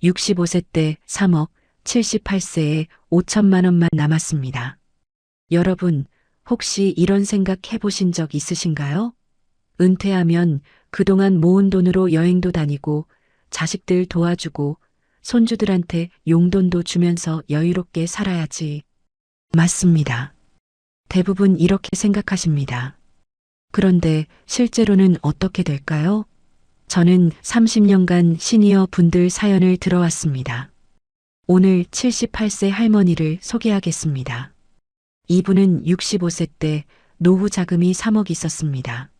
65세 때 3억, 78세에 5천만 원만 남았습니다. 여러분, 혹시 이런 생각 해보신 적 있으신가요? 은퇴하면 그동안 모은 돈으로 여행도 다니고 자식들 도와주고 손주들한테 용돈도 주면서 여유롭게 살아야지. 맞습니다. 대부분 이렇게 생각하십니다. 그런데 실제로는 어떻게 될까요? 저는 30년간 시니어 분들 사연을 들어왔습니다. 오늘 78세 할머니를 소개하겠습니다. 이분은 65세 때 노후 자금이 3억 있었습니다.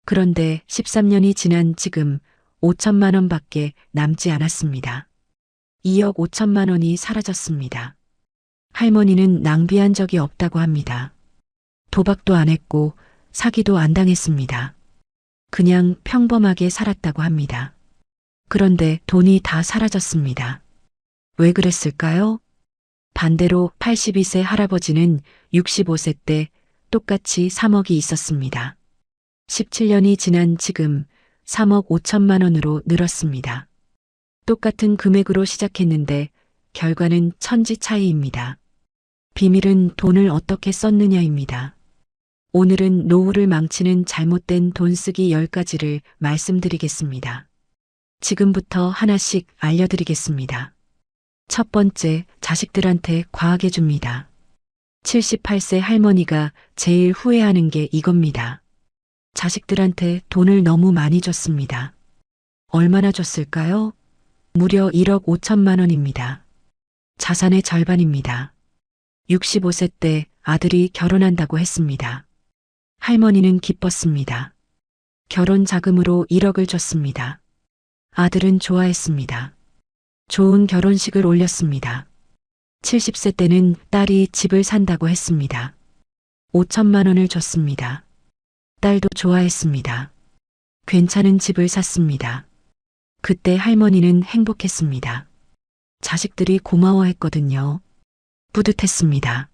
그런데 13년이 지난 지금 5천만 원밖에 남지 않았습니다. 2억 5천만 원이 사라졌습니다. 할머니는 낭비한 적이 없다고 합니다. 도박도 안 했고 사기도 안 당했습니다. 그냥 평범하게 살았다고 합니다. 그런데 돈이 다 사라졌습니다. 왜 그랬을까요? 반대로 82세 할아버지는 65세 때 똑같이 3억이 있었습니다. 17년이 지난 지금 3억 5천만 원으로 늘었습니다. 똑같은 금액으로 시작했는데 결과는 천지 차이입니다. 비밀은 돈을 어떻게 썼느냐입니다. 오늘은 노후를 망치는 잘못된 돈 쓰기 10가지를 말씀드리겠습니다. 지금부터 하나씩 알려드리겠습니다. 첫 번째, 자식들한테 과하게 줍니다. 78세 할머니가 제일 후회하는 게 이겁니다. 자식들한테 돈을 너무 많이 줬습니다. 얼마나 줬을까요? 무려 1억 5천만 원입니다. 자산의 절반입니다. 65세 때 아들이 결혼한다고 했습니다. 할머니는 기뻤습니다. 결혼 자금으로 1억을 줬습니다. 아들은 좋아했습니다. 좋은 결혼식을 올렸습니다. 70세 때는 딸이 집을 산다고 했습니다. 5천만 원을 줬습니다. 딸도 좋아했습니다. 괜찮은 집을 샀습니다. 그때 할머니는 행복했습니다. 자식들이 고마워했거든요. 뿌듯했습니다.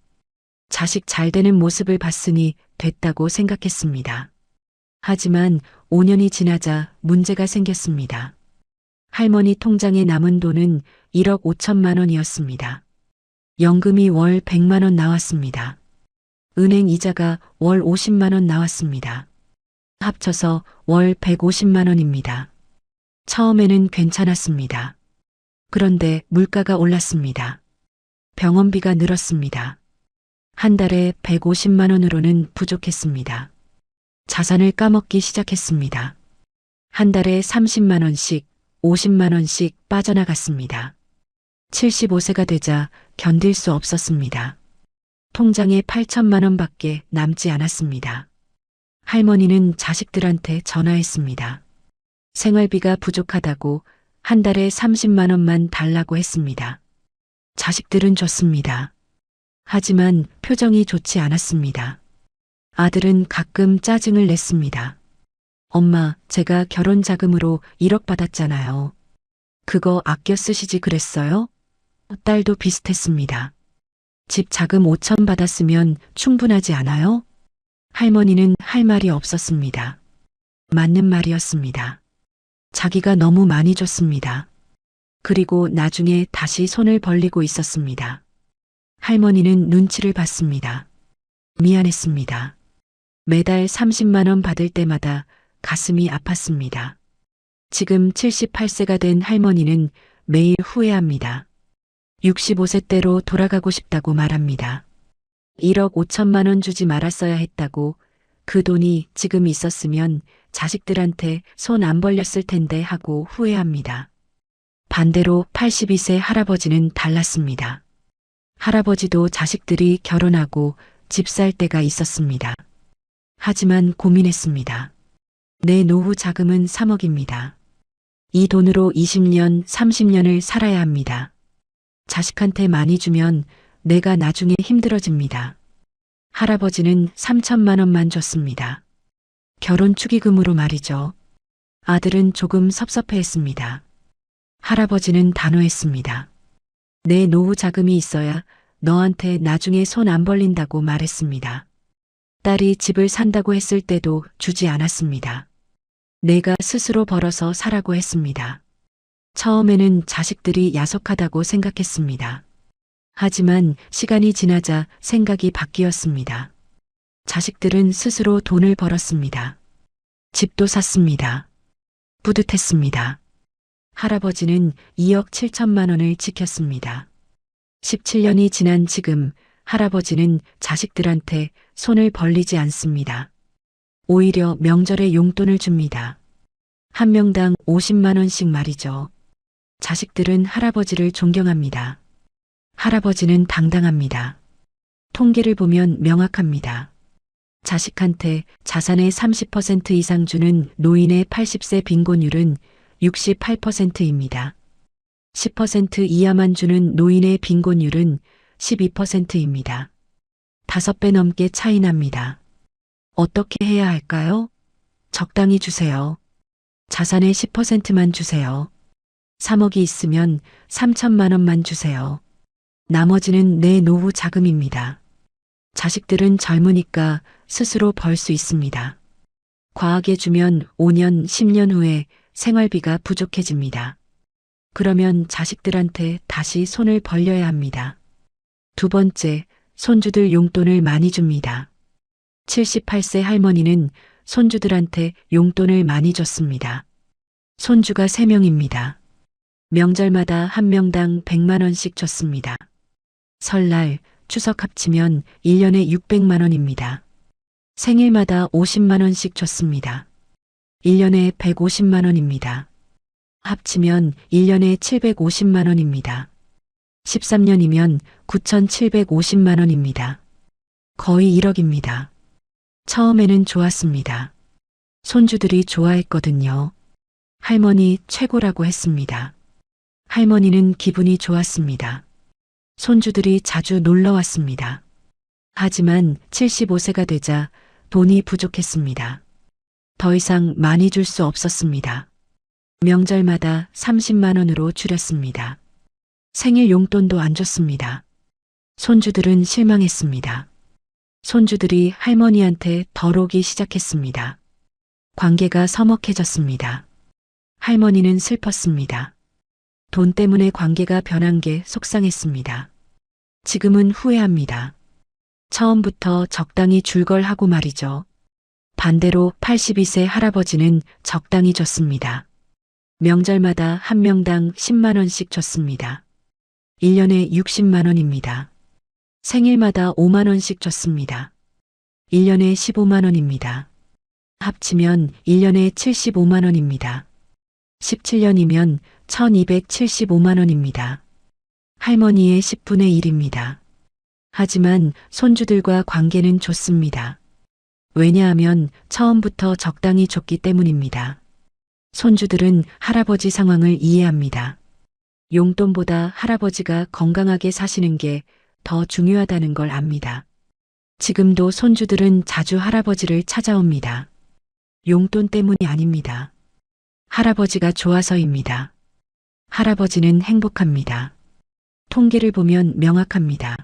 자식 잘 되는 모습을 봤으니 됐다고 생각했습니다. 하지만 5년이 지나자 문제가 생겼습니다. 할머니 통장에 남은 돈은 1억 5천만 원이었습니다. 연금이 월 100만 원 나왔습니다. 은행 이자가 월 50만 원 나왔습니다. 합쳐서 월 150만 원입니다. 처음에는 괜찮았습니다. 그런데 물가가 올랐습니다. 병원비가 늘었습니다. 한 달에 150만 원으로는 부족했습니다. 자산을 까먹기 시작했습니다. 한 달에 30만 원씩, 50만 원씩 빠져나갔습니다. 75세가 되자 견딜 수 없었습니다. 통장에 8천만 원밖에 남지 않았습니다. 할머니는 자식들한테 전화했습니다. 생활비가 부족하다고 한 달에 30만 원만 달라고 했습니다. 자식들은 줬습니다. 하지만 표정이 좋지 않았습니다. 아들은 가끔 짜증을 냈습니다. 엄마, 제가 결혼 자금으로 1억 받았잖아요. 그거 아껴 쓰시지 그랬어요? 딸도 비슷했습니다. 집 자금 5천 받았으면 충분하지 않아요? 할머니는 할 말이 없었습니다. 맞는 말이었습니다. 자기가 너무 많이 줬습니다. 그리고 나중에 다시 손을 벌리고 있었습니다. 할머니는 눈치를 봤습니다. 미안했습니다. 매달 30만 원 받을 때마다 가슴이 아팠습니다. 지금 78세가 된 할머니는 매일 후회합니다. 65세 때로 돌아가고 싶다고 말합니다. 1억 5천만 원 주지 말았어야 했다고, 그 돈이 지금 있었으면 자식들한테 손 안 벌렸을 텐데 하고 후회합니다. 반대로 82세 할아버지는 달랐습니다. 할아버지도 자식들이 결혼하고 집 살 때가 있었습니다. 하지만 고민했습니다. 내 노후 자금은 3억입니다. 이 돈으로 20년, 30년을 살아야 합니다. 자식한테 많이 주면 내가 나중에 힘들어집니다. 할아버지는 3천만 원만 줬습니다. 결혼 축의금으로 말이죠. 아들은 조금 섭섭해했습니다. 할아버지는 단호했습니다. 내 노후 자금이 있어야 너한테 나중에 손 안 벌린다고 말했습니다. 딸이 집을 산다고 했을 때도 주지 않았습니다. 내가 스스로 벌어서 사라고 했습니다. 처음에는 자식들이 야속하다고 생각했습니다. 하지만 시간이 지나자 생각이 바뀌었습니다. 자식들은 스스로 돈을 벌었습니다. 집도 샀습니다. 뿌듯했습니다. 할아버지는 2억 7천만 원을 지켰습니다. 17년이 지난 지금 할아버지는 자식들한테 손을 벌리지 않습니다. 오히려 명절에 용돈을 줍니다. 한 명당 50만 원씩 말이죠. 자식들은 할아버지를 존경합니다. 할아버지는 당당합니다. 통계를 보면 명확합니다. 자식한테 자산의 30% 이상 주는 노인의 80세 빈곤율은 68%입니다. 10% 이하만 주는 노인의 빈곤율은 12%입니다. 5배 넘게 차이 납니다. 어떻게 해야 할까요? 적당히 주세요. 자산의 10%만 주세요. 3억이 있으면 3천만 원만 주세요. 나머지는 내 노후 자금입니다. 자식들은 젊으니까 스스로 벌 수 있습니다. 과하게 주면 5년, 10년 후에 생활비가 부족해집니다. 그러면 자식들한테 다시 손을 벌려야 합니다. 두 번째, 손주들 용돈을 많이 줍니다. 78세 할머니는 손주들한테 용돈을 많이 줬습니다. 손주가 3명입니다. 명절마다 한 명당 100만 원씩 줬습니다. 설날, 추석 합치면 1년에 600만 원입니다. 생일마다 50만 원씩 줬습니다. 1년에 150만 원입니다. 합치면 1년에 750만 원입니다. 13년이면 9,750만 원입니다. 거의 1억입니다. 처음에는 좋았습니다. 손주들이 좋아했거든요. 할머니 최고라고 했습니다. 할머니는 기분이 좋았습니다. 손주들이 자주 놀러 왔습니다. 하지만 75세가 되자 돈이 부족했습니다. 더 이상 많이 줄 수 없었습니다. 명절마다 30만 원으로 줄였습니다. 생일 용돈도 안 줬습니다. 손주들은 실망했습니다. 손주들이 할머니한테 덜 오기 시작했습니다. 관계가 서먹해졌습니다. 할머니는 슬펐습니다. 돈 때문에 관계가 변한 게 속상했습니다. 지금은 후회합니다. 처음부터 적당히 줄 걸 하고 말이죠. 반대로 82세 할아버지는 적당히 줬습니다. 명절마다 한 명당 10만 원씩 줬습니다. 1년에 60만 원입니다. 생일마다 5만 원씩 줬습니다. 1년에 15만 원입니다. 합치면 1년에 75만 원입니다. 17년이면 1275만 원입니다. 할머니의 10분의 1입니다. 하지만 손주들과 관계는 좋습니다. 왜냐하면 처음부터 적당히 줬기 때문입니다. 손주들은 할아버지 상황을 이해합니다. 용돈보다 할아버지가 건강하게 사시는 게 더 중요하다는 걸 압니다. 지금도 손주들은 자주 할아버지를 찾아옵니다. 용돈 때문이 아닙니다. 할아버지가 좋아서입니다. 할아버지는 행복합니다. 통계를 보면 명확합니다.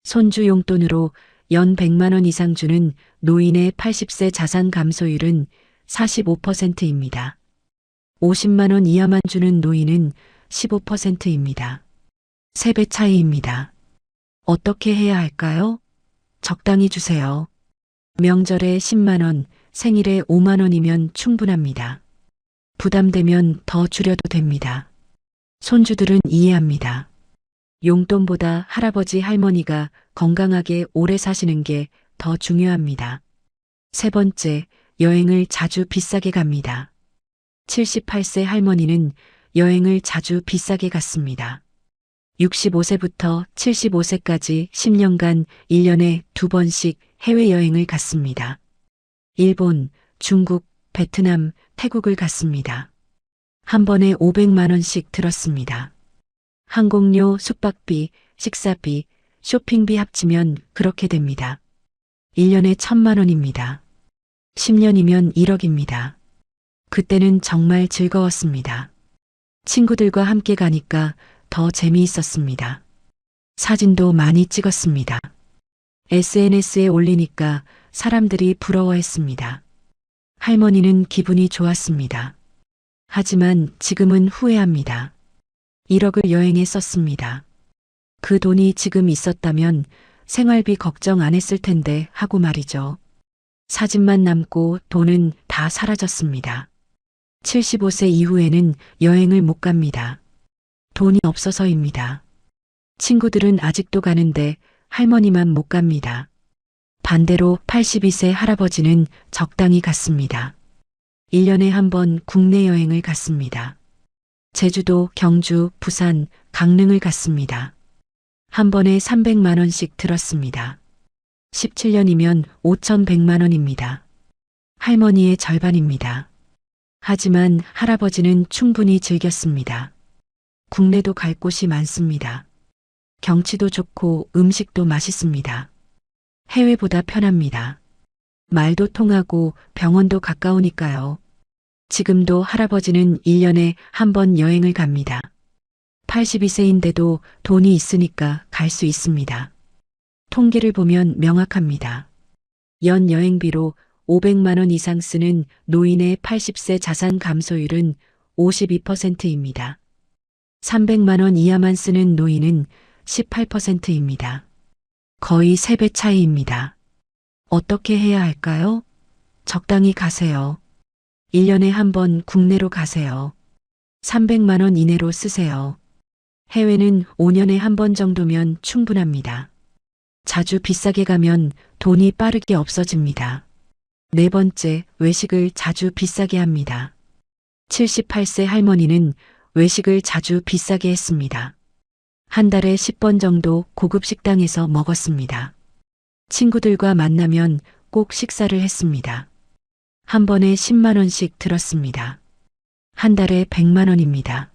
손주 용돈으로 연 100만 원 이상 주는 노인의 80세 자산 감소율은 45%입니다. 50만 원 이하만 주는 노인은 15%입니다. 3배 차이입니다. 어떻게 해야 할까요? 적당히 주세요. 명절에 10만 원, 생일에 5만 원이면 충분합니다. 부담되면 더 줄여도 됩니다. 손주들은 이해합니다. 용돈보다 할아버지 할머니가 건강하게 오래 사시는 게 더 중요합니다. 세 번째, 여행을 자주 비싸게 갑니다. 78세 할머니는 여행을 자주 비싸게 갔습니다. 65세부터 75세까지 10년간 1년에 2번씩 해외여행을 갔습니다. 일본, 중국, 베트남, 태국을 갔습니다. 한 번에 500만 원씩 들었습니다. 항공료, 숙박비, 식사비, 쇼핑비 합치면 그렇게 됩니다. 1년에 1,000만 원입니다. 10년이면 1억입니다. 그때는 정말 즐거웠습니다. 친구들과 함께 가니까 더 재미있었습니다. 사진도 많이 찍었습니다. SNS에 올리니까 사람들이 부러워했습니다. 할머니는 기분이 좋았습니다. 하지만 지금은 후회합니다. 1억을 여행에 썼습니다. 그 돈이 지금 있었다면 생활비 걱정 안 했을 텐데 하고 말이죠. 사진만 남고 돈은 다 사라졌습니다. 75세 이후에는 여행을 못 갑니다. 돈이 없어서입니다. 친구들은 아직도 가는데 할머니만 못 갑니다. 반대로 82세 할아버지는 적당히 갔습니다. 1년에 한 번 국내 여행을 갔습니다. 제주도, 경주, 부산, 강릉을 갔습니다. 한 번에 300만 원씩 들었습니다. 17년이면 5,100만 원입니다. 할머니의 절반입니다. 하지만 할아버지는 충분히 즐겼습니다. 국내도 갈 곳이 많습니다. 경치도 좋고 음식도 맛있습니다. 해외보다 편합니다. 말도 통하고 병원도 가까우니까요. 지금도 할아버지는 1년에 한 번 여행을 갑니다. 82세인데도 돈이 있으니까 갈 수 있습니다. 통계를 보면 명확합니다. 연 여행비로 500만 원 이상 쓰는 노인의 80세 자산 감소율은 52%입니다. 300만 원 이하만 쓰는 노인은 18%입니다. 거의 3배 차이입니다. 어떻게 해야 할까요? 적당히 가세요. 1년에 한 번 국내로 가세요. 300만 원 이내로 쓰세요. 해외는 5년에 한 번 정도면 충분합니다. 자주 비싸게 가면 돈이 빠르게 없어집니다. 네 번째, 외식을 자주 비싸게 합니다. 78세 할머니는 외식을 자주 비싸게 했습니다. 한 달에 10번 정도 고급 식당에서 먹었습니다. 친구들과 만나면 꼭 식사를 했습니다. 한 번에 10만 원씩 들었습니다. 한 달에 100만 원입니다.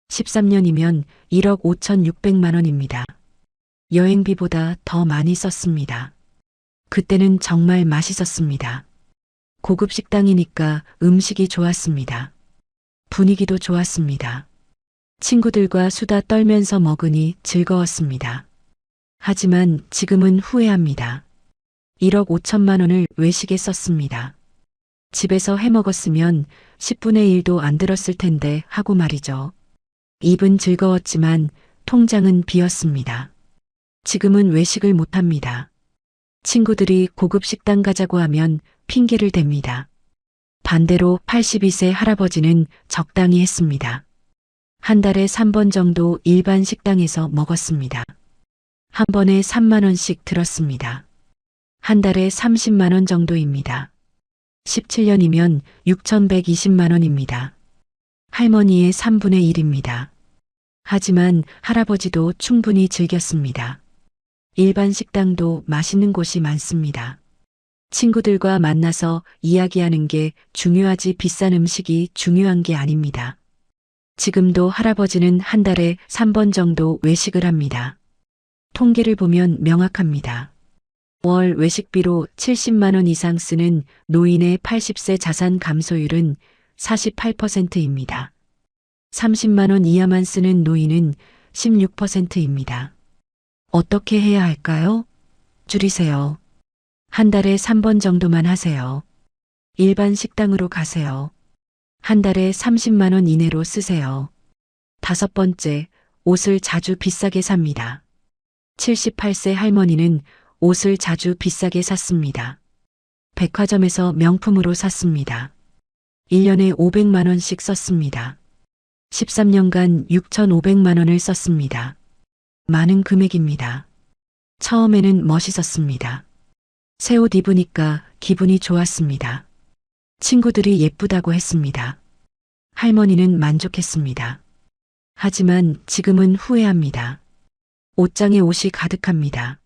13년이면 1억 5,600만 원입니다. 여행비보다 더 많이 썼습니다. 그때는 정말 맛있었습니다. 고급 식당이니까 음식이 좋았습니다. 분위기도 좋았습니다. 친구들과 수다 떨면서 먹으니 즐거웠습니다. 하지만 지금은 후회합니다. 1억 5천만 원을 외식에 썼습니다. 집에서 해 먹었으면 10분의 1도 안 들었을 텐데 하고 말이죠. 입은 즐거웠지만 통장은 비었습니다. 지금은 외식을 못합니다. 친구들이 고급 식당 가자고 하면 핑계를 댑니다. 반대로 82세 할아버지는 적당히 했습니다. 한 달에 3번 정도 일반 식당에서 먹었습니다. 한 번에 3만 원씩 들었습니다. 한 달에 30만 원 정도입니다. 17년이면 6,120만 원입니다. 할머니의 3분의 1입니다. 하지만 할아버지도 충분히 즐겼습니다. 일반 식당도 맛있는 곳이 많습니다. 친구들과 만나서 이야기하는 게 중요하지 비싼 음식이 중요한 게 아닙니다. 지금도 할아버지는 한 달에 3번 정도 외식을 합니다. 통계를 보면 명확합니다. 월 외식비로 70만 원 이상 쓰는 노인의 80세 자산 감소율은 48%입니다. 30만 원 이하만 쓰는 노인은 16%입니다. 어떻게 해야 할까요? 줄이세요. 한 달에 3번 정도만 하세요. 일반 식당으로 가세요. 한 달에 30만 원 이내로 쓰세요. 다섯 번째, 옷을 자주 비싸게 삽니다. 78세 할머니는 옷을 자주 비싸게 샀습니다. 백화점에서 명품으로 샀습니다. 1년에 500만 원씩 썼습니다. 13년간 6,500만 원을 썼습니다. 많은 금액입니다. 처음에는 멋있었습니다. 새 옷 입으니까 기분이 좋았습니다. 친구들이 예쁘다고 했습니다. 할머니는 만족했습니다. 하지만 지금은 후회합니다. 옷장에 옷이 가득합니다.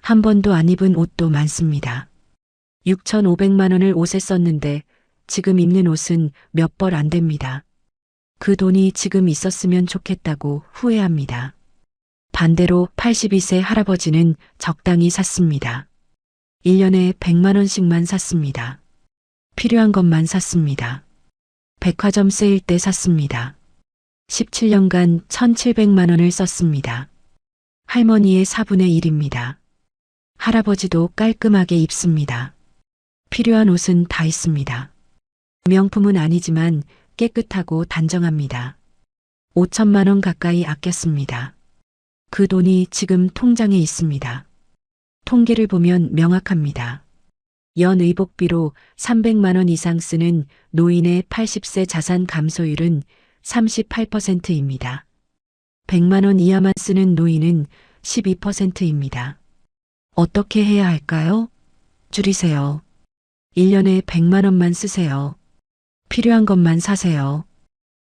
한 번도 안 입은 옷도 많습니다. 6,500만 원을 옷에 썼는데 지금 입는 옷은 몇 벌 안 됩니다. 그 돈이 지금 있었으면 좋겠다고 후회합니다. 반대로 82세 할아버지는 적당히 샀습니다. 1년에 100만 원씩만 샀습니다. 필요한 것만 샀습니다. 백화점 세일 때 샀습니다. 17년간 1,700만 원을 썼습니다. 할머니의 4분의 1입니다. 할아버지도 깔끔하게 입습니다. 필요한 옷은 다 있습니다. 명품은 아니지만 깨끗하고 단정합니다. 5천만 원 가까이 아꼈습니다. 그 돈이 지금 통장에 있습니다. 통계를 보면 명확합니다. 연의복비로 300만 원 이상 쓰는 노인의 80세 자산 감소율은 38%입니다. 100만 원 이하만 쓰는 노인은 12%입니다. 어떻게 해야 할까요? 줄이세요. 1년에 100만 원만 쓰세요. 필요한 것만 사세요.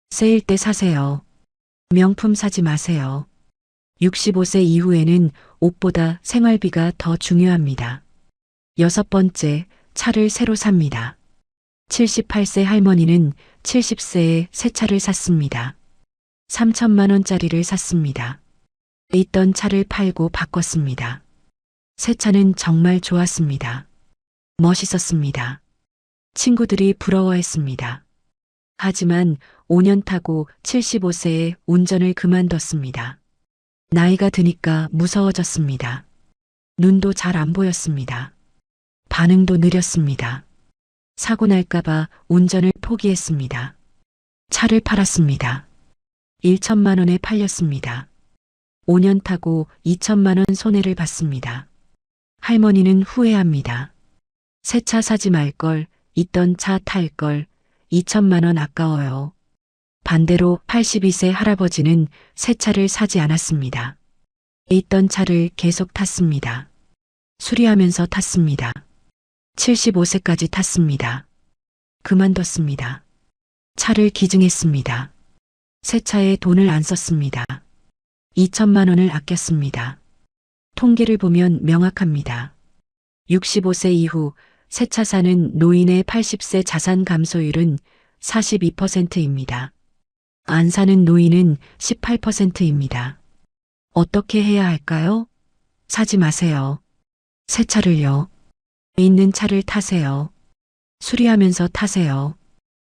세일 때 사세요. 명품 사지 마세요. 65세 이후에는 옷보다 생활비가 더 중요합니다. 6번째, 차를 새로 삽니다. 78세 할머니는 70세에 새 차를 샀습니다. 3천만 원짜리를 샀습니다. 있던 차를 팔고 바꿨습니다. 새 차는 정말 좋았습니다. 멋있었습니다. 친구들이 부러워했습니다. 하지만 5년 타고 75세에 운전을 그만뒀습니다. 나이가 드니까 무서워졌습니다. 눈도 잘 안 보였습니다. 반응도 느렸습니다. 사고 날까봐 운전을 포기했습니다. 차를 팔았습니다. 1천만 원에 팔렸습니다. 5년 타고 2천만 원 손해를 봤습니다. 할머니는 후회합니다. 새 차 사지 말걸, 있던 차 탈걸, 2천만 원 아까워요. 반대로 82세 할아버지는 새 차를 사지 않았습니다. 있던 차를 계속 탔습니다. 수리하면서 탔습니다. 75세까지 탔습니다. 그만뒀습니다. 차를 기증했습니다. 새 차에 돈을 안 썼습니다. 2천만 원을 아꼈습니다. 통계를 보면 명확합니다. 65세 이후 새 차 사는 노인의 80세 자산 감소율은 42%입니다. 안 사는 노인은 18%입니다. 어떻게 해야 할까요? 사지 마세요. 새 차를요. 있는 차를 타세요. 수리하면서 타세요.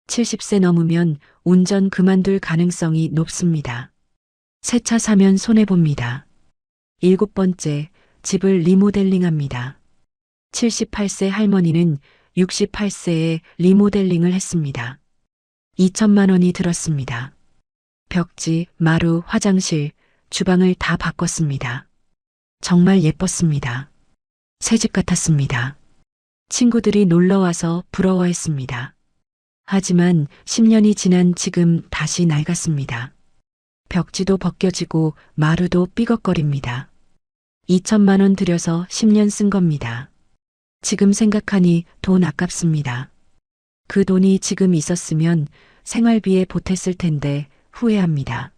70세 넘으면 운전 그만둘 가능성이 높습니다. 새 차 사면 손해봅니다. 7번째, 집을 리모델링합니다. 78세 할머니는 68세에 리모델링을 했습니다. 2천만 원이 들었습니다. 벽지, 마루, 화장실, 주방을 다 바꿨습니다. 정말 예뻤습니다. 새집 같았습니다. 친구들이 놀러와서 부러워했습니다. 하지만 10년이 지난 지금 다시 낡았습니다. 벽지도 벗겨지고 마루도 삐걱거립니다. 2천만 원 들여서 10년 쓴 겁니다. 지금 생각하니 돈 아깝습니다. 그 돈이 지금 있었으면 생활비에 보탰을 텐데 후회합니다.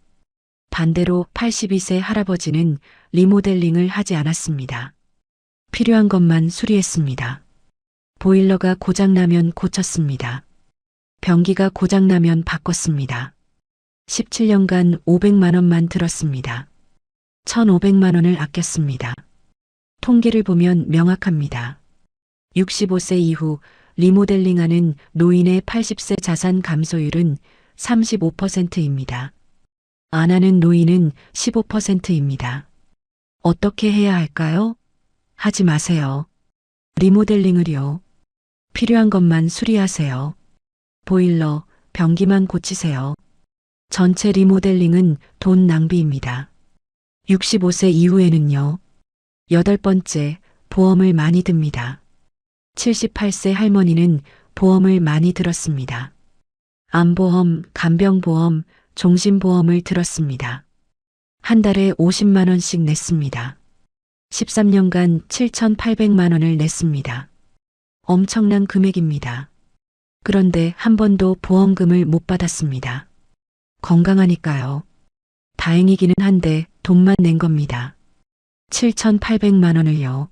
반대로 82세 할아버지는 리모델링을 하지 않았습니다. 필요한 것만 수리했습니다. 보일러가 고장나면 고쳤습니다. 변기가 고장나면 바꿨습니다. 17년간 500만 원만 들었습니다. 1,500만 원을 아꼈습니다. 통계를 보면 명확합니다. 65세 이후 리모델링하는 노인의 80세 자산 감소율은 35%입니다. 안 하는 노인은 15%입니다. 어떻게 해야 할까요? 하지 마세요. 리모델링을요. 필요한 것만 수리하세요. 보일러, 변기만 고치세요. 전체 리모델링은 돈 낭비입니다. 65세 이후에는요. 8번째, 보험을 많이 듭니다. 78세 할머니는 보험을 많이 들었습니다. 암보험, 간병보험, 종신보험을 들었습니다. 한 달에 50만 원씩 냈습니다. 13년간 7,800만 원을 냈습니다. 엄청난 금액입니다. 그런데 한 번도 보험금을 못 받았습니다. 건강하니까요. 다행이기는 한데 돈만 낸 겁니다. 7,800만 원을요.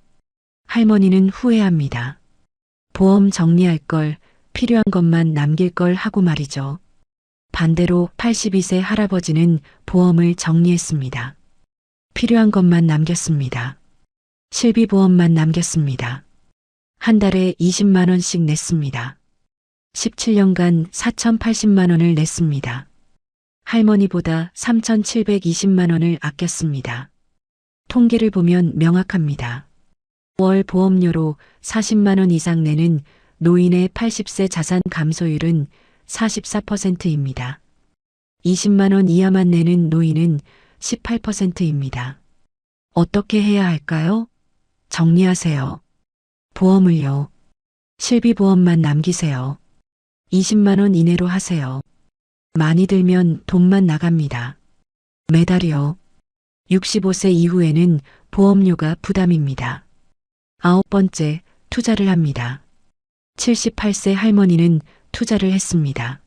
할머니는 후회합니다. 보험 정리할 걸, 필요한 것만 남길 걸 하고 말이죠. 반대로 82세 할아버지는 보험을 정리했습니다. 필요한 것만 남겼습니다. 실비보험만 남겼습니다. 한 달에 20만 원씩 냈습니다. 17년간 4,080만 원을 냈습니다. 할머니보다 3,720만 원을 아꼈습니다. 통계를 보면 명확합니다. 월 보험료로 40만 원 이상 내는 노인의 80세 자산 감소율은 44%입니다. 20만 원 이하만 내는 노인은 18%입니다. 어떻게 해야 할까요? 정리하세요. 보험을요. 실비보험만 남기세요. 20만 원 이내로 하세요. 많이 들면 돈만 나갑니다. 매달이요. 65세 이후에는 보험료가 부담입니다. 9번째, 투자를 합니다. 78세 할머니는 투자를 했습니다.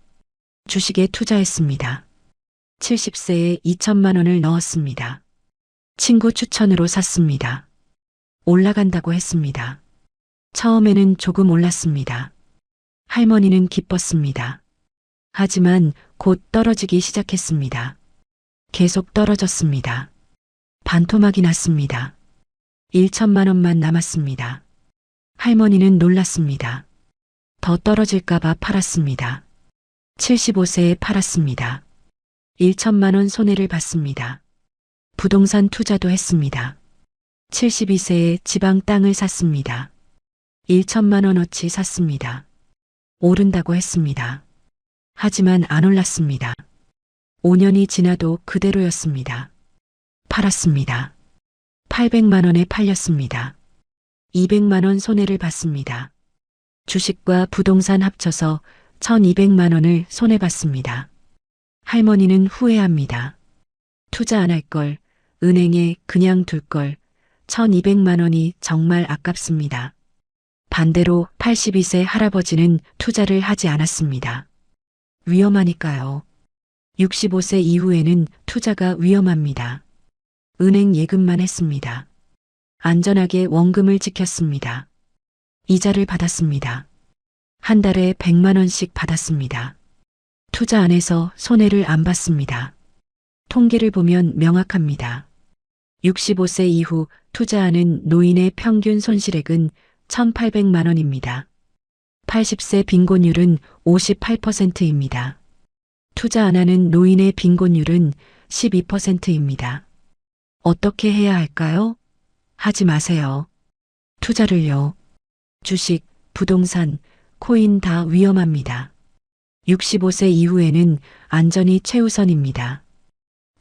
주식에 투자했습니다. 70세에 2천만 원을 넣었습니다. 친구 추천으로 샀습니다. 올라간다고 했습니다. 처음에는 조금 올랐습니다. 할머니는 기뻤습니다. 하지만 곧 떨어지기 시작했습니다. 계속 떨어졌습니다. 반토막이 났습니다. 1천만 원만 남았습니다. 할머니는 놀랐습니다. 더 떨어질까봐 팔았습니다. 75세에 팔았습니다. 1천만 원 손해를 봤습니다. 부동산 투자도 했습니다. 72세에 지방 땅을 샀습니다. 1천만 원어치 샀습니다. 오른다고 했습니다. 하지만 안 올랐습니다. 5년이 지나도 그대로였습니다. 팔았습니다. 800만 원에 팔렸습니다. 200만 원 손해를 봤습니다. 주식과 부동산 합쳐서 1200만 원을 손해봤습니다. 할머니는 후회합니다. 투자 안 할 걸, 은행에 그냥 둘 걸, 1200만 원이 정말 아깝습니다. 반대로 82세 할아버지는 투자를 하지 않았습니다. 위험하니까요. 65세 이후에는 투자가 위험합니다. 은행 예금만 했습니다. 안전하게 원금을 지켰습니다. 이자를 받았습니다. 한 달에 100만 원씩 받았습니다. 투자 안 해서 손해를 안 봤습니다. 통계를 보면 명확합니다. 65세 이후 투자하는 노인의 평균 손실액은 1,800만 원입니다. 80세 빈곤율은 58%입니다. 투자 안 하는 노인의 빈곤율은 12%입니다. 어떻게 해야 할까요? 하지 마세요. 투자를요. 주식, 부동산, 코인 다 위험합니다. 65세 이후에는 안전이 최우선입니다.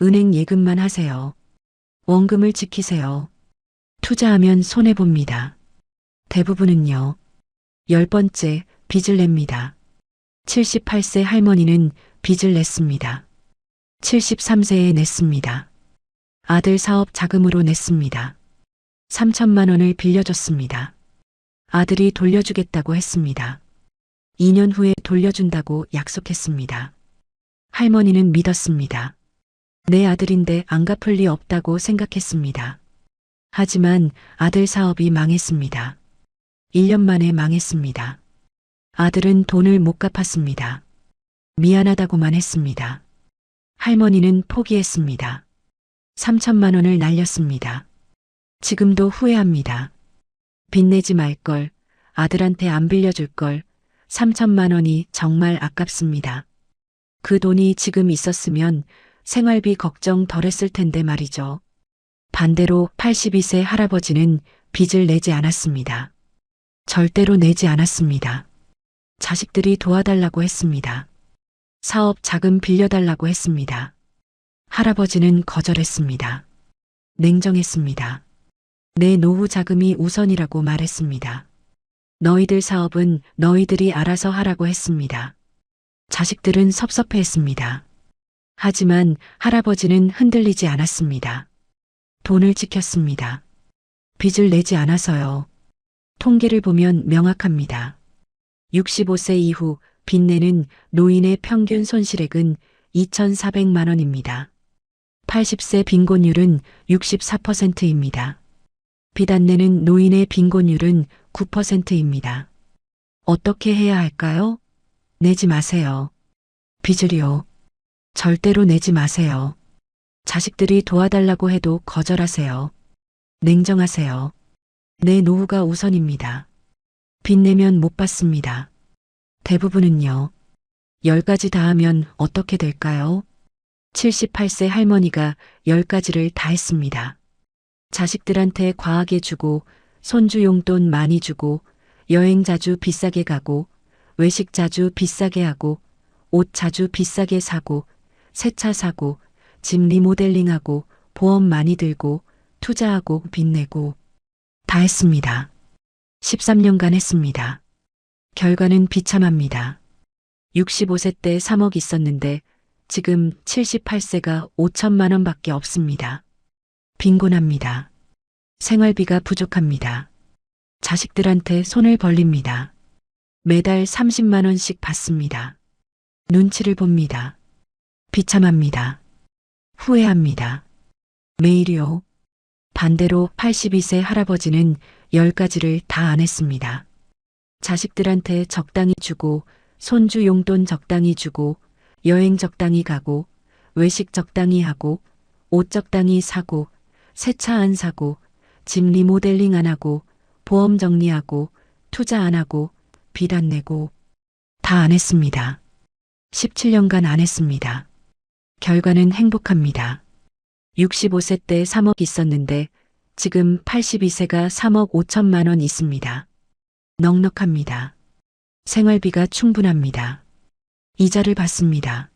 은행 예금만 하세요. 원금을 지키세요. 투자하면 손해봅니다. 대부분은요. 10번째, 빚을 냅니다. 78세 할머니는 빚을 냈습니다. 73세에 냈습니다. 아들 사업 자금으로 냈습니다. 3천만 원을 빌려줬습니다. 아들이 돌려주겠다고 했습니다. 2년 후에 돌려준다고 약속했습니다. 할머니는 믿었습니다. 내 아들인데 안 갚을 리 없다고 생각했습니다. 하지만 아들 사업이 망했습니다. 1년 만에 망했습니다. 아들은 돈을 못 갚았습니다. 미안하다고만 했습니다. 할머니는 포기했습니다. 3천만 원을 날렸습니다. 지금도 후회합니다. 빚내지 말 걸, 아들한테 안 빌려줄 걸, 3천만 원이 정말 아깝습니다. 그 돈이 지금 있었으면 생활비 걱정 덜 했을 텐데 말이죠. 반대로 82세 할아버지는 빚을 내지 않았습니다. 절대로 내지 않았습니다. 자식들이 도와달라고 했습니다. 사업 자금 빌려달라고 했습니다. 할아버지는 거절했습니다. 냉정했습니다. 내 노후 자금이 우선이라고 말했습니다. 너희들 사업은 너희들이 알아서 하라고 했습니다. 자식들은 섭섭해했습니다. 하지만 할아버지는 흔들리지 않았습니다. 돈을 지켰습니다. 빚을 내지 않아서요. 통계를 보면 명확합니다. 65세 이후 빚내는 노인의 평균 손실액은 2,400만 원입니다. 80세 빈곤율은 64%입니다. 빚 안 내는 노인의 빈곤율은 9%입니다. 어떻게 해야 할까요? 내지 마세요. 빚을요. 절대로 내지 마세요. 자식들이 도와달라고 해도 거절하세요. 냉정하세요. 내 노후가 우선입니다. 빚 내면 못 받습니다. 대부분은요. 10가지 다 하면 어떻게 될까요? 78세 할머니가 10가지를 다 했습니다. 자식들한테 과하게 주고, 손주 용돈 많이 주고, 여행 자주 비싸게 가고, 외식 자주 비싸게 하고, 옷 자주 비싸게 사고, 새 차 사고, 집 리모델링하고, 보험 많이 들고, 투자하고, 빚 내고, 다 했습니다. 13년간 했습니다. 결과는 비참합니다. 65세 때 3억 있었는데 지금 78세가 5천만 원밖에 없습니다. 빈곤합니다. 생활비가 부족합니다. 자식들한테 손을 벌립니다. 매달 30만 원씩 받습니다. 눈치를 봅니다. 비참합니다. 후회합니다. 매일이요. 반대로 82세 할아버지는 10가지를 다 안 했습니다. 자식들한테 적당히 주고, 손주 용돈 적당히 주고, 여행 적당히 가고, 외식 적당히 하고, 옷 적당히 사고, 새 차 안 사고, 집 리모델링 안 하고, 보험 정리하고, 투자 안 하고, 빚 안 내고, 다 안 했습니다. 17년간 안 했습니다. 결과는 행복합니다. 65세 때 3억 있었는데 지금 82세가 3억 5천만 원 있습니다. 넉넉합니다. 생활비가 충분합니다. 이자를 받습니다.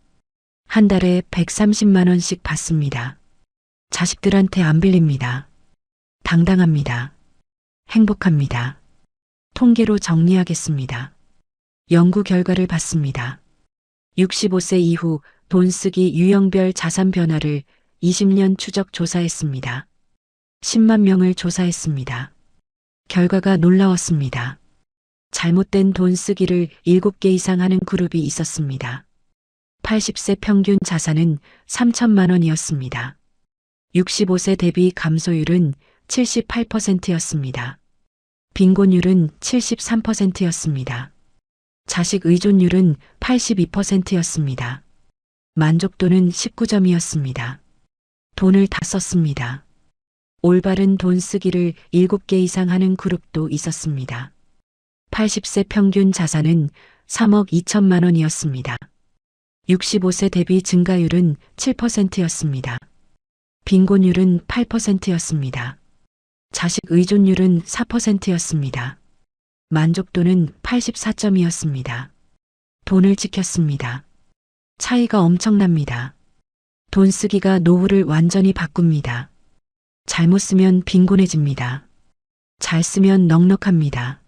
한 달에 130만 원씩 받습니다. 자식들한테 안 빌립니다. 당당합니다. 행복합니다. 통계로 정리하겠습니다. 연구 결과를 봤습니다. 65세 이후 돈 쓰기 유형별 자산 변화를 20년 추적 조사했습니다. 10만 명을 조사했습니다. 결과가 놀라웠습니다. 잘못된 돈 쓰기를 7개 이상 하는 그룹이 있었습니다. 80세 평균 자산은 3천만 원이었습니다. 65세 대비 감소율은 78%였습니다. 빈곤율은 73%였습니다. 자식 의존율은 82%였습니다. 만족도는 19점이었습니다. 돈을 다 썼습니다. 올바른 돈 쓰기를 7개 이상 하는 그룹도 있었습니다. 80세 평균 자산은 3억 2천만 원이었습니다. 65세 대비 증가율은 7%였습니다. 빈곤율은 8%였습니다. 자식 의존율은 4%였습니다. 만족도는 84점이었습니다. 돈을 지켰습니다. 차이가 엄청납니다. 돈 쓰기가 노후를 완전히 바꿉니다. 잘못 쓰면 빈곤해집니다. 잘 쓰면 넉넉합니다.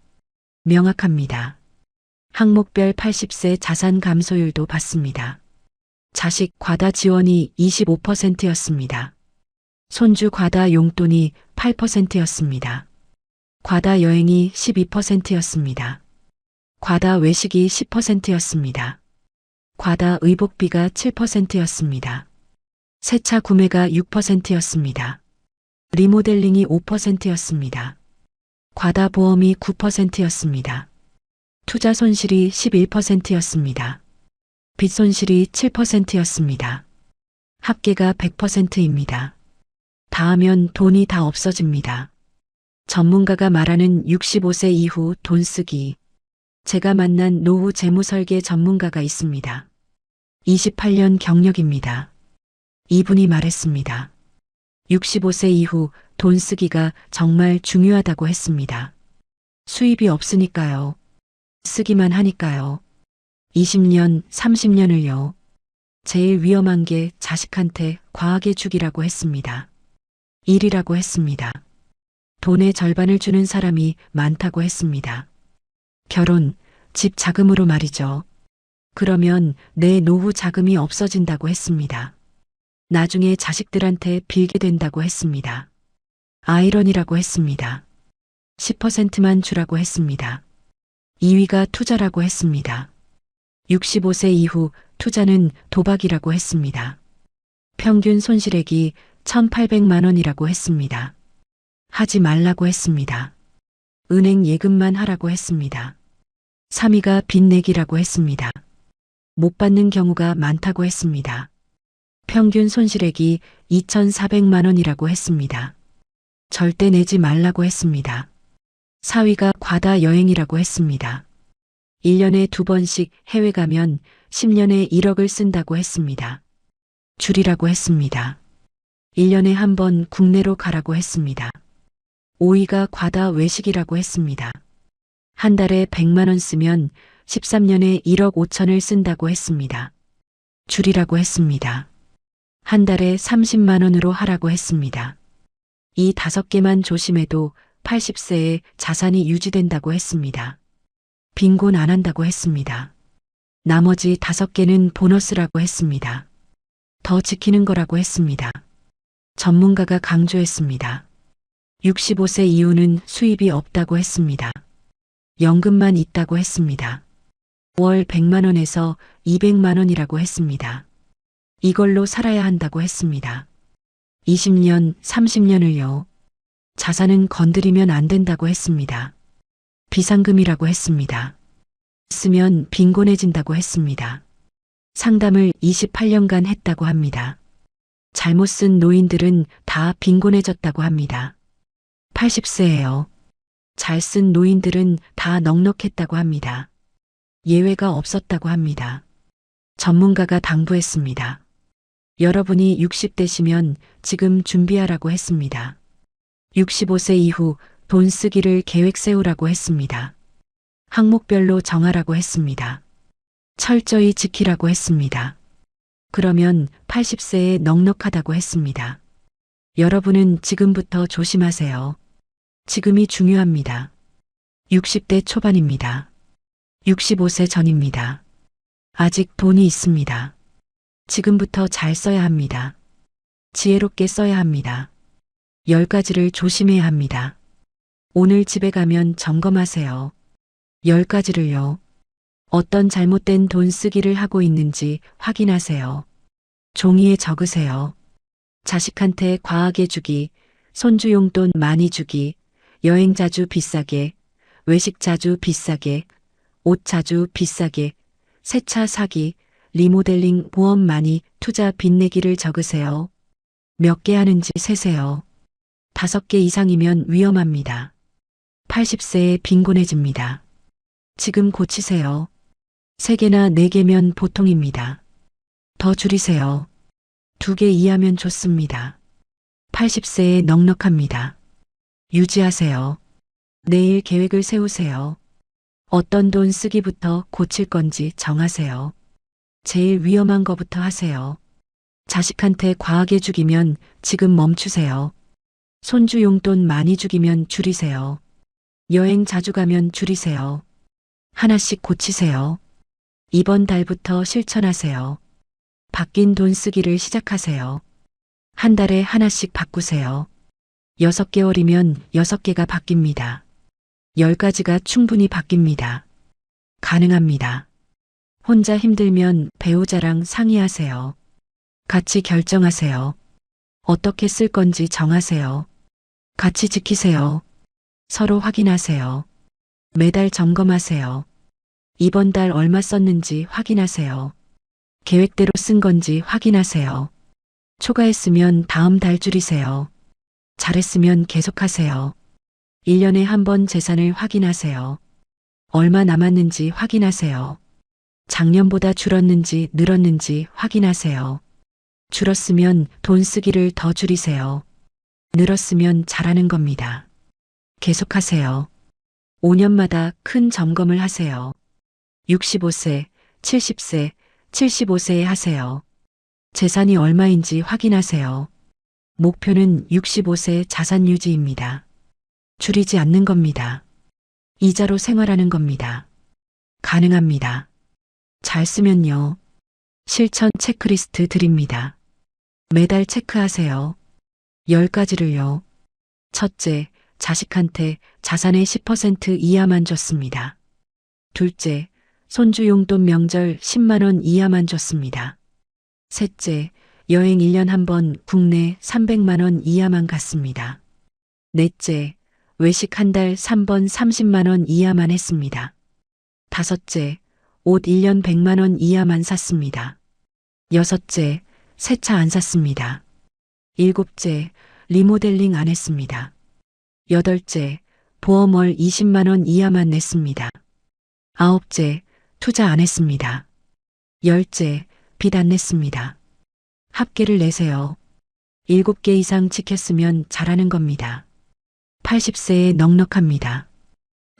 명확합니다. 항목별 80세 자산 감소율도 봤습니다. 자식 과다 지원이 25%였습니다. 손주 과다 용돈이 8%였습니다. 과다 여행이 12%였습니다. 과다 외식이 10%였습니다. 과다 의복비가 7%였습니다. 새차 구매가 6%였습니다. 리모델링이 5%였습니다. 과다 보험이 9%였습니다. 투자 손실이 11%였습니다. 빚 손실이 7%였습니다. 합계가 100%입니다. 다 하면 돈이 다 없어집니다. 전문가가 말하는 65세 이후 돈 쓰기. 제가 만난 노후 재무 설계 전문가가 있습니다. 28년 경력입니다. 이분이 말했습니다. 65세 이후 돈 쓰기가 정말 중요하다고 했습니다. 수입이 없으니까요. 쓰기만 하니까요. 20년, 30년을요. 제일 위험한 게 자식한테 과하게 주기라고 했습니다. 일이라고 했습니다. 돈의 절반을 주는 사람이 많다고 했습니다. 결혼, 집 자금으로 말이죠. 그러면 내 노후 자금이 없어진다고 했습니다. 나중에 자식들한테 빌게 된다고 했습니다. 아이러니라고 했습니다. 10%만 주라고 했습니다. 2위가 투자라고 했습니다. 65세 이후 투자는 도박이라고 했습니다. 평균 손실액이 1,800만 원이라고 했습니다. 하지 말라고 했습니다. 은행 예금만 하라고 했습니다. 3위가 빚 내기라고 했습니다. 못 받는 경우가 많다고 했습니다. 평균 손실액이 2,400만 원이라고 했습니다. 절대 내지 말라고 했습니다. 4위가 과다 여행이라고 했습니다. 1년에 2번씩 해외 가면 10년에 1억을 쓴다고 했습니다. 줄이라고 했습니다. 1년에 1번 국내로 가라고 했습니다. 5위가 과다 외식이라고 했습니다. 한 달에 100만 원 쓰면 13년에 1억 5천을 쓴다고 했습니다. 줄이라고 했습니다. 한 달에 30만 원으로 하라고 했습니다. 이 5개만 조심해도 80세에 자산이 유지된다고 했습니다. 빈곤 안 한다고 했습니다. 나머지 5개는 보너스라고 했습니다. 더 지키는 거라고 했습니다. 전문가가 강조했습니다. 65세 이후는 수입이 없다고 했습니다. 연금만 있다고 했습니다. 월 100만 원에서 200만 원이라고 했습니다. 이걸로 살아야 한다고 했습니다. 20년, 30년을요. 자산은 건드리면 안 된다고 했습니다. 비상금이라고 했습니다. 쓰면 빈곤해진다고 했습니다. 상담을 28년간 했다고 합니다. 잘못 쓴 노인들은 다 빈곤해졌다고 합니다. 80세예요. 잘 쓴 노인들은 다 넉넉했다고 합니다. 예외가 없었다고 합니다. 전문가가 당부했습니다. 여러분이 60대시면 지금 준비하라고 했습니다. 65세 이후 돈 쓰기를 계획 세우라고 했습니다. 항목별로 정하라고 했습니다. 철저히 지키라고 했습니다. 그러면 80세에 넉넉하다고 했습니다. 여러분은 지금부터 조심하세요. 지금이 중요합니다. 60대 초반입니다. 65세 전입니다. 아직 돈이 있습니다. 지금부터 잘 써야 합니다. 지혜롭게 써야 합니다. 10가지를 조심해야 합니다. 오늘 집에 가면 점검하세요. 10가지를요. 어떤 잘못된 돈 쓰기를 하고 있는지 확인하세요. 종이에 적으세요. 자식한테 과하게 주기, 손주 용돈 많이 주기, 여행 자주 비싸게, 외식 자주 비싸게, 옷 자주 비싸게, 새 차 사기, 리모델링 보험 많이 투자 빚내기를 적으세요. 몇 개 하는지 세세요. 5개 이상이면 위험합니다. 80세에 빈곤해집니다. 지금 고치세요. 3개나 4개면 보통입니다. 더 줄이세요. 2개 이하면 좋습니다. 80세에 넉넉합니다. 유지하세요. 내일 계획을 세우세요. 어떤 돈 쓰기부터 고칠 건지 정하세요. 제일 위험한 거부터 하세요. 자식한테 과하게 주기면 지금 멈추세요. 손주 용돈 많이 주기면 줄이세요. 여행 자주 가면 줄이세요. 하나씩 고치세요. 이번 달부터 실천하세요. 바뀐 돈 쓰기를 시작하세요. 한 달에 하나씩 바꾸세요. 6개월이면 6개가 바뀝니다. 10가지가 충분히 바뀝니다. 가능합니다. 혼자 힘들면 배우자랑 상의하세요. 같이 결정하세요. 어떻게 쓸 건지 정하세요. 같이 지키세요. 서로 확인하세요. 매달 점검하세요. 이번 달 얼마 썼는지 확인하세요. 계획대로 쓴 건지 확인하세요. 초과했으면 다음 달 줄이세요. 잘했으면 계속하세요. 1년에 한 번 재산을 확인하세요. 얼마 남았는지 확인하세요. 작년보다 줄었는지 늘었는지 확인하세요. 줄었으면 돈 쓰기를 더 줄이세요. 늘었으면 잘하는 겁니다. 계속하세요. 5년마다 큰 점검을 하세요. 65세, 70세, 75세에 하세요. 재산이 얼마인지 확인하세요. 목표는 65세 자산 유지입니다. 줄이지 않는 겁니다. 이자로 생활하는 겁니다. 가능합니다. 잘 쓰면요. 실천 체크리스트 드립니다. 매달 체크하세요. 10가지를요. 첫째, 자식한테 자산의 10% 이하만 줬습니다. 둘째, 손주 용돈 명절 10만 원 이하만 줬습니다. 셋째, 여행 1년 한 번 국내 300만 원 이하만 갔습니다. 넷째, 외식 한 달 3번 30만 원 이하만 했습니다. 다섯째, 옷 1년 100만 원 이하만 샀습니다. 여섯째, 새 차 안 샀습니다. 일곱째, 리모델링 안 했습니다. 여덟째, 보험 월 20만 원 이하만 냈습니다. 아홉째, 투자 안 했습니다. 열째, 빚 안 냈습니다. 합계를 내세요. 7개 이상 지켰으면 잘하는 겁니다. 80세에 넉넉합니다.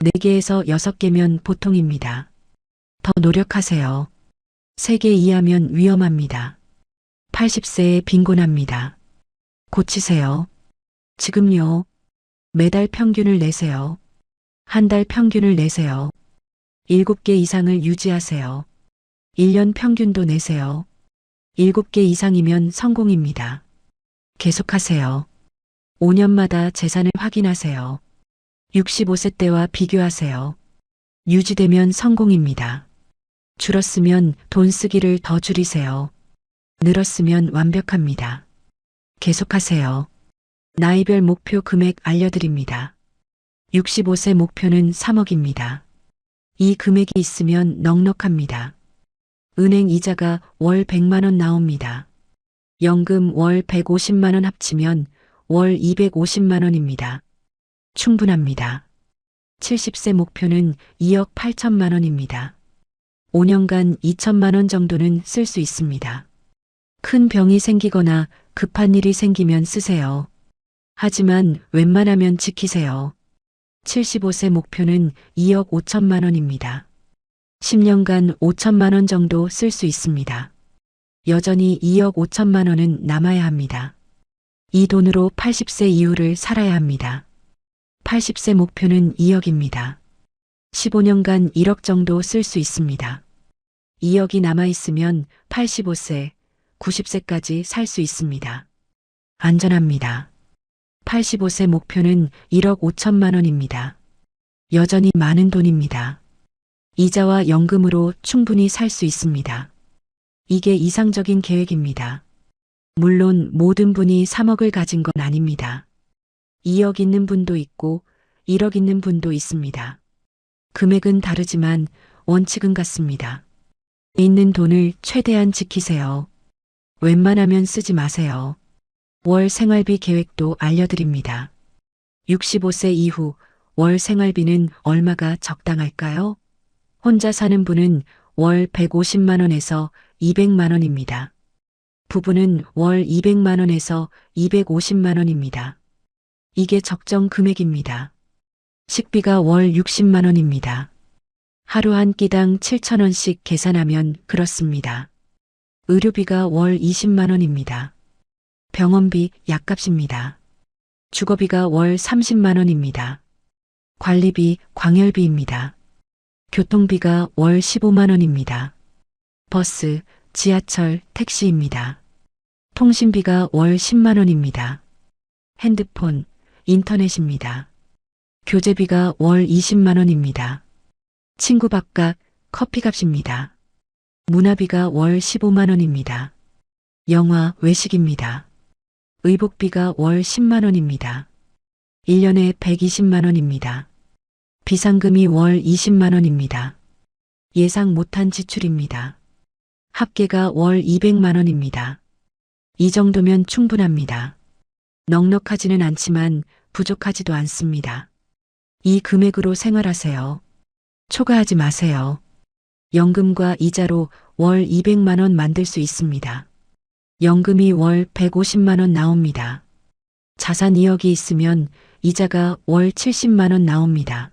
4개에서 6개면 보통입니다. 더 노력하세요. 세게 이하면 위험합니다. 80세에 빈곤합니다. 고치세요. 지금요. 매달 평균을 내세요. 한 달 평균을 내세요. 7개 이상을 유지하세요. 1년 평균도 내세요. 7개 이상이면 성공입니다. 계속하세요. 5년마다 재산을 확인하세요. 65세 때와 비교하세요. 유지되면 성공입니다. 줄었으면 돈 쓰기를 더 줄이세요. 늘었으면 완벽합니다. 계속하세요. 나이별 목표 금액 알려드립니다. 65세 목표는 3억입니다. 이 금액이 있으면 넉넉합니다. 은행 이자가 월 100만 원 나옵니다. 연금 월 150만 원 합치면 월 250만 원입니다. 충분합니다. 70세 목표는 2억 8천만 원입니다. 5년간 2천만 원 정도는 쓸 수 있습니다. 큰 병이 생기거나 급한 일이 생기면 쓰세요. 하지만 웬만하면 지키세요. 75세 목표는 2억 5천만 원입니다. 10년간 5천만 원 정도 쓸 수 있습니다. 여전히 2억 5천만 원은 남아야 합니다. 이 돈으로 80세 이후를 살아야 합니다. 80세 목표는 2억입니다. 15년간 1억 정도 쓸 수 있습니다. 2억이 남아있으면 85세, 90세까지 살 수 있습니다. 안전합니다. 85세 목표는 1억 5천만 원입니다. 여전히 많은 돈입니다. 이자와 연금으로 충분히 살 수 있습니다. 이게 이상적인 계획입니다. 물론 모든 분이 3억을 가진 건 아닙니다. 2억 있는 분도 있고 1억 있는 분도 있습니다. 금액은 다르지만 원칙은 같습니다. 있는 돈을 최대한 지키세요. 웬만하면 쓰지 마세요. 월 생활비 계획도 알려드립니다. 65세 이후 월 생활비는 얼마가 적당할까요? 혼자 사는 분은 월 150만 원에서 200만 원입니다. 부부는 월 200만 원에서 250만 원입니다. 이게 적정 금액입니다. 식비가 월 60만 원입니다. 하루 한 끼당 7천 원씩 계산하면 그렇습니다. 의료비가 월 20만 원입니다. 병원비, 약값입니다. 주거비가 월 30만 원입니다. 관리비, 광열비입니다. 교통비가 월 15만 원입니다. 버스, 지하철, 택시입니다. 통신비가 월 10만 원입니다. 핸드폰, 인터넷입니다. 교재비가 월 20만 원입니다. 친구 밥값, 커피값입니다. 문화비가 월 15만 원입니다. 영화, 외식입니다. 의복비가 월 10만 원입니다. 1년에 120만 원입니다. 비상금이 월 20만 원입니다. 예상 못한 지출입니다. 합계가 월 200만 원입니다. 이 정도면 충분합니다. 넉넉하지는 않지만 부족하지도 않습니다. 이 금액으로 생활하세요. 초과하지 마세요. 연금과 이자로 월 200만 원 만들 수 있습니다. 연금이 월 150만 원 나옵니다. 자산 2억이 있으면 이자가 월 70만 원 나옵니다.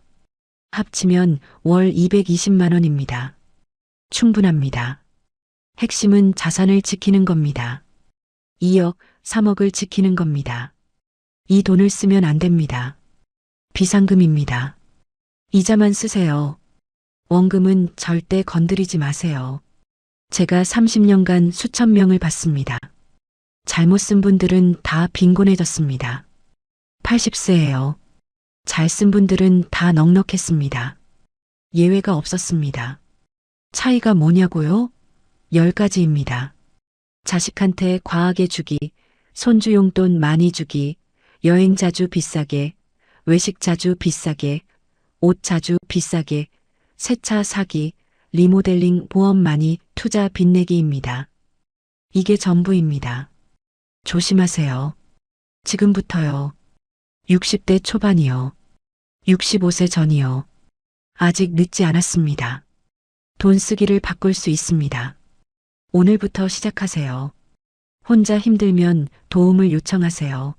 합치면 월 220만 원입니다. 충분합니다. 핵심은 자산을 지키는 겁니다. 2억, 3억을 지키는 겁니다. 이 돈을 쓰면 안 됩니다. 비상금입니다. 이자만 쓰세요. 원금은 절대 건드리지 마세요. 제가 30년간 수천 명을 봤습니다. 잘못 쓴 분들은 다 빈곤해졌습니다. 80세예요. 잘 쓴 분들은 다 넉넉했습니다. 예외가 없었습니다. 차이가 뭐냐고요? 10가지입니다. 자식한테 과하게 주기, 손주 용돈 많이 주기, 여행 자주 비싸게, 외식 자주 비싸게, 옷 자주 비싸게, 새 차 사기, 리모델링 보험 많이 투자 빚내기입니다. 이게 전부입니다. 조심하세요. 지금부터요. 60대 초반이요. 65세 전이요. 아직 늦지 않았습니다. 돈 쓰기를 바꿀 수 있습니다. 오늘부터 시작하세요. 혼자 힘들면 도움을 요청하세요.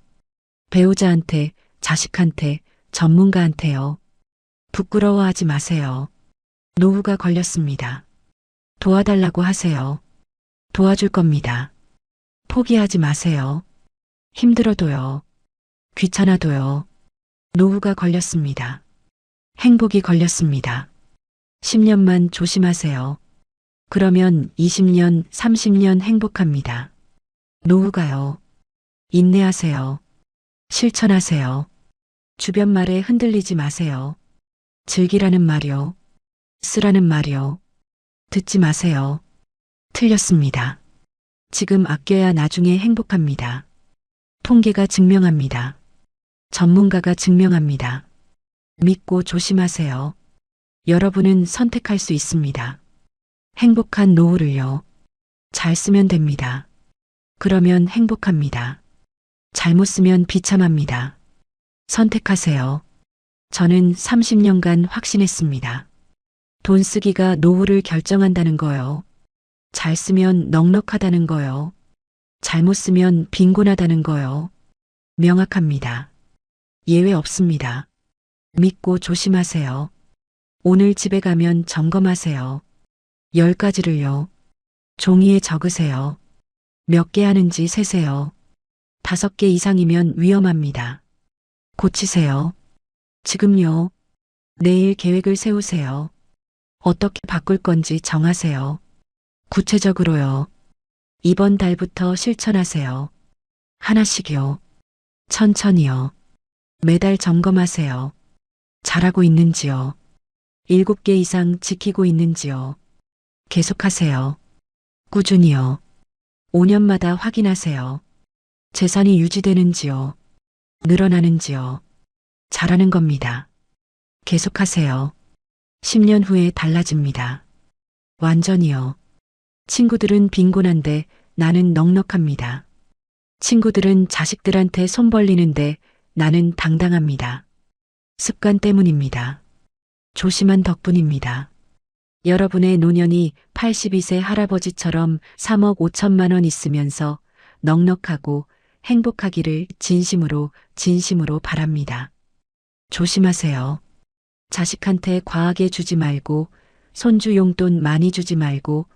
배우자한테, 자식한테, 전문가한테요. 부끄러워하지 마세요. 노후가 걸렸습니다. 도와달라고 하세요. 도와줄 겁니다. 포기하지 마세요. 힘들어도요. 귀찮아도요. 노후가 걸렸습니다. 행복이 걸렸습니다. 10년만 조심하세요. 그러면 20년, 30년 행복합니다. 노후가요. 인내하세요. 실천하세요. 주변 말에 흔들리지 마세요. 즐기라는 말이요. 쓰라는 말이요. 듣지 마세요. 틀렸습니다. 지금 아껴야 나중에 행복합니다. 통계가 증명합니다. 전문가가 증명합니다. 믿고 조심하세요. 여러분은 선택할 수 있습니다. 행복한 노후를요. 잘 쓰면 됩니다. 그러면 행복합니다. 잘못 쓰면 비참합니다. 선택하세요. 저는 30년간 확신했습니다. 돈 쓰기가 노후를 결정한다는 거요. 잘 쓰면 넉넉하다는 거요. 잘못 쓰면 빈곤하다는 거요. 명확합니다. 예외 없습니다. 믿고 조심하세요. 오늘 집에 가면 점검하세요. 10가지를요. 종이에 적으세요. 몇 개 하는지 세세요. 5개 이상이면 위험합니다. 고치세요. 지금요. 내일 계획을 세우세요. 어떻게 바꿀 건지 정하세요. 구체적으로요. 이번 달부터 실천하세요. 하나씩요. 천천히요. 매달 점검하세요. 잘하고 있는지요. 7개 이상 지키고 있는지요. 계속하세요. 꾸준히요. 5년마다 확인하세요. 재산이 유지되는지요. 늘어나는지요. 잘하는 겁니다. 계속하세요. 10년 후에 달라집니다. 완전히요. 친구들은 빈곤한데 나는 넉넉합니다. 친구들은 자식들한테 손 벌리는데 나는 당당합니다. 습관 때문입니다. 조심한 덕분입니다. 여러분의 노년이 82세 할아버지처럼 3억 5천만 원 있으면서 넉넉하고 행복하기를 진심으로 바랍니다. 조심하세요. 자식한테 과하게 주지 말고, 손주 용돈 많이 주지 말고,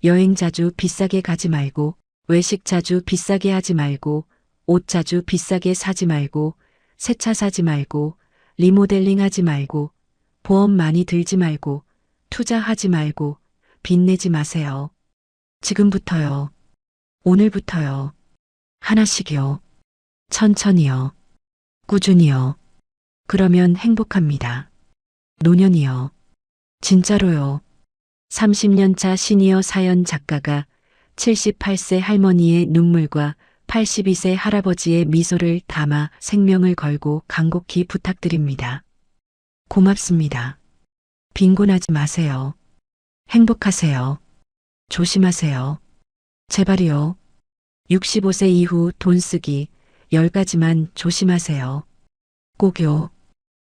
여행 자주 비싸게 가지 말고, 외식 자주 비싸게 하지 말고, 옷 자주 비싸게 사지 말고, 새 차 사지 말고, 리모델링 하지 말고, 보험 많이 들지 말고, 투자하지 말고, 빚내지 마세요. 지금부터요. 오늘부터요. 하나씩요. 천천히요. 꾸준히요. 그러면 행복합니다. 노년이요. 진짜로요. 30년 차 시니어 사연 작가가 78세 할머니의 눈물과 82세 할아버지의 미소를 담아 생명을 걸고 간곡히 부탁드립니다. 고맙습니다. 빈곤하지 마세요. 행복하세요. 조심하세요. 제발이요. 65세 이후 돈 쓰기 10가지만 조심하세요. 꼭요.